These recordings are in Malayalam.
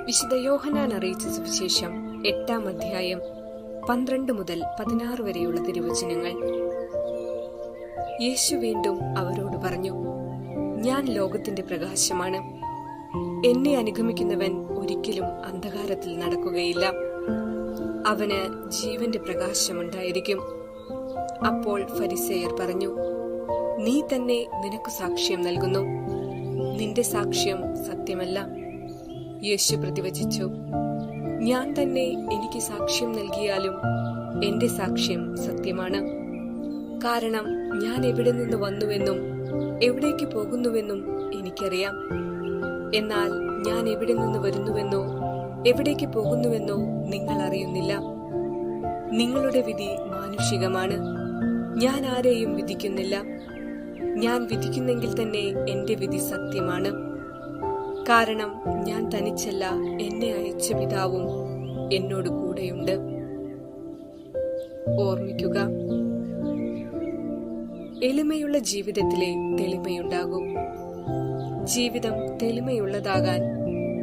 വിശുദ്ധ യോഹന്നാൻ അറിയിച്ച സുവിശേഷം 8-ാം അധ്യായം 12 മുതൽ 16 വരെയുള്ള തിരുവചനങ്ങൾ. യേശു വീണ്ടും അവരോട് പറഞ്ഞു, ഞാൻ ലോകത്തിന്റെ പ്രകാശമാണ്. എന്നെ അനുഗമിക്കുന്നവൻ ഒരിക്കലും അന്ധകാരത്തിൽ നടക്കുകയില്ല, അവന് ജീവന്റെ പ്രകാശമുണ്ടായിരിക്കും. അപ്പോൾ ഫരിസേയർ പറഞ്ഞു, നീ തന്നെ നിനക്ക് സാക്ഷ്യം നൽകുന്നു, നിന്റെ സാക്ഷ്യം സത്യമല്ല. യേശു പ്രതിവചിച്ചു, ഞാൻ തന്നെ എനിക്ക് സാക്ഷ്യം നൽകിയാലും എന്റെ സാക്ഷ്യം സത്യമാണ്. കാരണം ഞാൻ എവിടെ നിന്ന് വന്നുവെന്നും എവിടേക്ക് പോകുന്നുവെന്നും എനിക്കറിയാം. എന്നാൽ ഞാൻ എവിടെ നിന്ന് വരുന്നുവെന്നോ എവിടേക്ക് പോകുന്നുവെന്നോ നിങ്ങൾ അറിയുന്നില്ല. നിങ്ങളുടെ വിധി മാനുഷികമാണ്. ഞാൻ ആരെയും വിധിക്കുന്നില്ല. ഞാൻ വിധിക്കുന്നെങ്കിൽ തന്നെ എന്റെ വിധി സത്യമാണ്. കാരണം ഞാൻ തനിച്ചല്ല, എന്നെ അയച്ച പിതാവും എന്നോട് കൂടെയുണ്ട്. ഓർമ്മിക്കുക, എളിമയുള്ള ജീവിതത്തിലെ തെളിമയുണ്ടാകും. ജീവിതം തെളിമയുള്ളതാകാൻ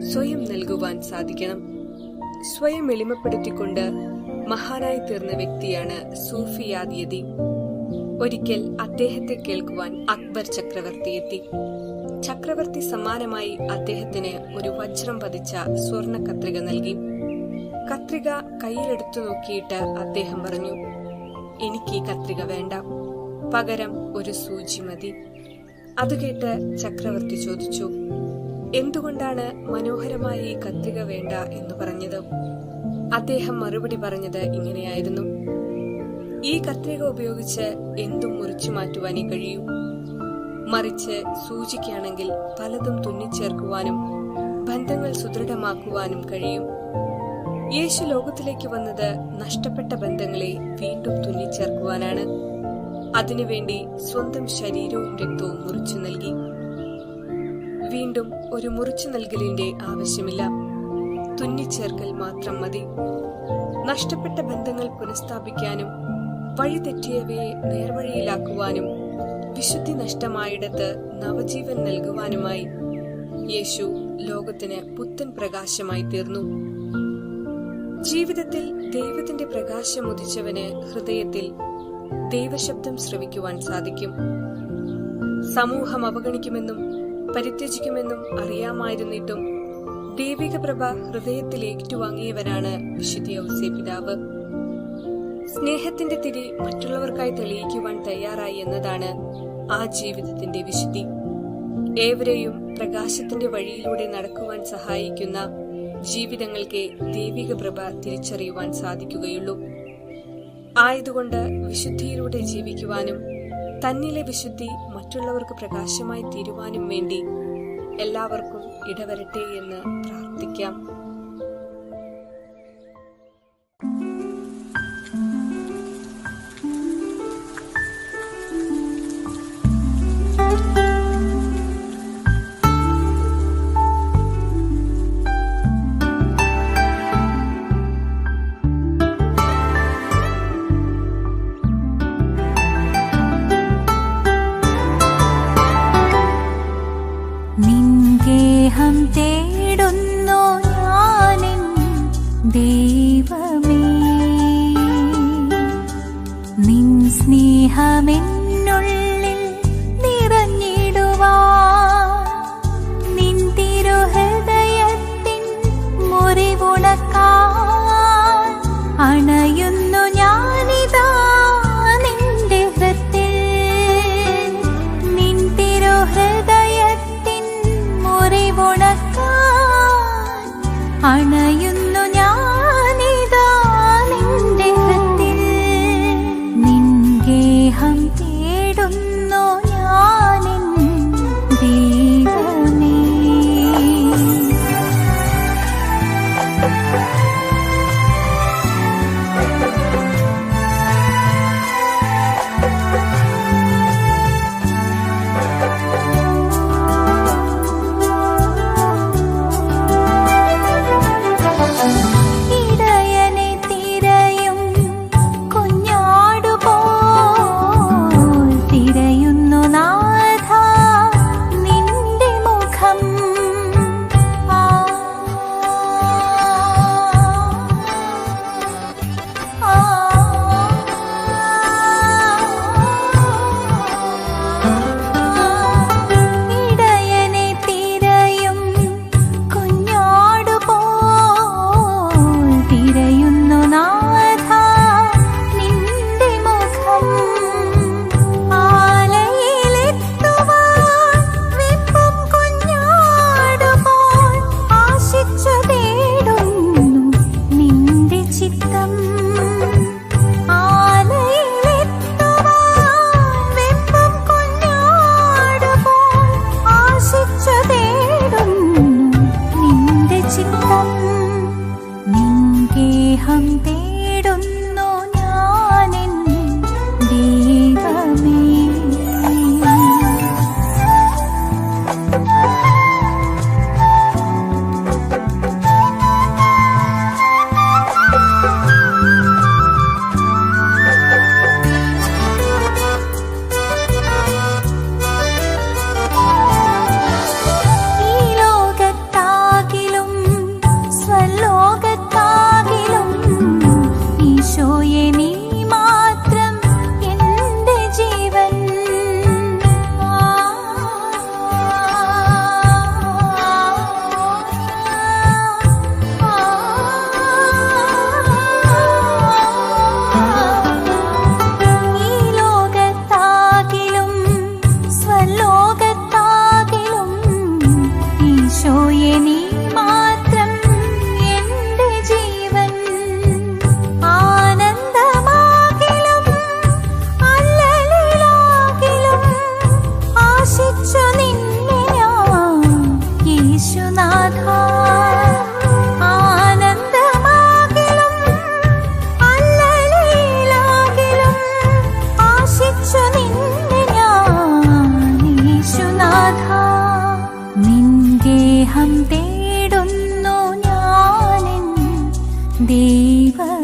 സ്വയം നൽകുവാൻ സാധിക്കണം. സ്വയം എളിമപ്പെടുത്തിക്കൊണ്ട് മഹാനായി തീർന്ന വ്യക്തിയാണ് സൂഫി യാദിയതി. ഒരിക്കൽ അദ്ദേഹത്തെ കേൾക്കുവാൻ അക്ബർ ചക്രവർത്തി എത്തി. ചക്രവർത്തി സമ്മാനമായി അദ്ദേഹത്തിന് ഒരു വജ്രം പതിച്ച സ്വർണ കത്രിക നൽകി. കത്രിക കയ്യിലെടുത്തു നോക്കിയിട്ട് അദ്ദേഹം പറഞ്ഞു, എനിക്ക് ഈ കത്രിക വേണ്ട, പകരം ഒരു സൂചി മതി. അത് കേട്ട് ചക്രവർത്തി ചോദിച്ചു, എന്തുകൊണ്ടാണ് മനോഹരമായ ഈ കത്രിക വേണ്ട എന്ന് പറഞ്ഞത്? അദ്ദേഹം മറുപടി പറഞ്ഞത് ഇങ്ങനെയായിരുന്നു, ഈ കത്രിക ഉപയോഗിച്ച് എന്തും മുറിച്ചു മാറ്റുവാനേ കഴിയൂ. മറിച്ച് സൂചിക്കാണെങ്കിൽ പലതും തുന്നിച്ചേർക്കുവാനും ബന്ധങ്ങൾ സുദൃഢമാക്കുവാനും കഴിയും. യേശു ലോകത്തിലേക്ക് വന്നത് നഷ്ടപ്പെട്ട ബന്ധങ്ങളെ വീണ്ടും തുന്നിച്ചേർക്കുവാനാണ്. അതിനുവേണ്ടി സ്വന്തം ശരീരവും രക്തവും മുറിച്ചു നൽകി. വീണ്ടും ഒരു മുറിച്ചു നൽകലിന്റെ ആവശ്യമില്ല, തുന്നിച്ചേർക്കൽ മാത്രം മതി. നഷ്ടപ്പെട്ട ബന്ധങ്ങൾ പുനഃസ്ഥാപിക്കാനും വഴിതെറ്റിയവയെ നേർവഴിയിലാക്കുവാനും വിശുദ്ധി നഷ്ടമായിടത്ത് നവജീവൻ നൽകുവാനുമായി യേശു ലോകത്തിന് പുത്തൻ പ്രകാശമായി തീർന്നു. ജീവിതത്തിൽ ദൈവത്തിന്റെ പ്രകാശം ഉദിച്ചവന് ഹൃദയത്തിൽ ദൈവശബ്ദം ശ്രവിക്കുവാൻ സാധിക്കും. സമൂഹം അവഗണിക്കുമെന്നും പരിത്യജിക്കുമെന്നും അറിയാമായിരുന്നിട്ടും ദൈവിക പ്രഭ ഹൃദയത്തിൽ ഏറ്റുവാങ്ങിയവനാണ് വിശുദ്ധ ഔസേപ്പിതാവ്. സ്നേഹത്തിന്റെ തിരി മറ്റുള്ളവർക്കായി തെളിയിക്കുവാൻ തയ്യാറായി എന്നതാണ് ആ ജീവിതത്തിന്റെ വിശുദ്ധി. ഏവരെയും പ്രകാശത്തിന്റെ വഴിയിലൂടെ നടക്കുവാൻ സഹായിക്കുന്ന ജീവിതങ്ങൾക്ക് ദൈവിക പ്രഭ തിരിച്ചറിയുവാൻ സാധിക്കുകയുള്ളൂ. ആയതുകൊണ്ട് വിശുദ്ധിയിലൂടെ ജീവിക്കുവാനും തന്നിലെ വിശുദ്ധി മറ്റുള്ളവർക്ക് പ്രകാശമായി തീരുവാനും വേണ്ടി എല്ലാവർക്കും ഇടവരട്ടെ എന്ന് പ്രാർത്ഥിക്കാം. തേടുന്നു ഞാനെൻ ദൈവമേ, നിൻ സ്നേഹമെന്നുള്ളിൽ നിറഞ്ഞിടുവാൻ, നിൻ തിരുഹൃദയത്തിൻ മുറിവുണക്കാൻ അണയുന്നു ഞാനിതാ നിന്റെ ഹൃത്തിൽ. നിൻ തിരുഹൃദയത്തിൻ മുറിവുണക്കാൻ അണയുന്നു ഞാനിതാ നിന്റെ ഹൃത്തിൽ. നിൻ ഗേഹം തേടുന്നു ഞാനെൻ ദൈവമേ. ചിത്തം നിൻഗേഹം തേടുന്നു ഞാനെൻ ദൈവമേ. ഈശോയെ നീ മാത്രം എൻ്റെ ജീവൻ. ഈ ലോകത്താകിലും സ്വലോകത്താകിലും ഈശോയെ നീ മാത്രം എൻ്റെ ജീവൻ. ആനന്ദമാകിലും അല്ലലിലാകിലും ആശിച്ചു നിന്നെ ഞാൻ യേശുനാഥ. ആനന്ദമാകിലും അല്ലലിലാകിലും ആശിച്ചു നിന്നെ ഞാൻ യേശുനാഥ. നിൻഗേഹം തേടുന്നു ഞാനെൻ ദൈവമേ.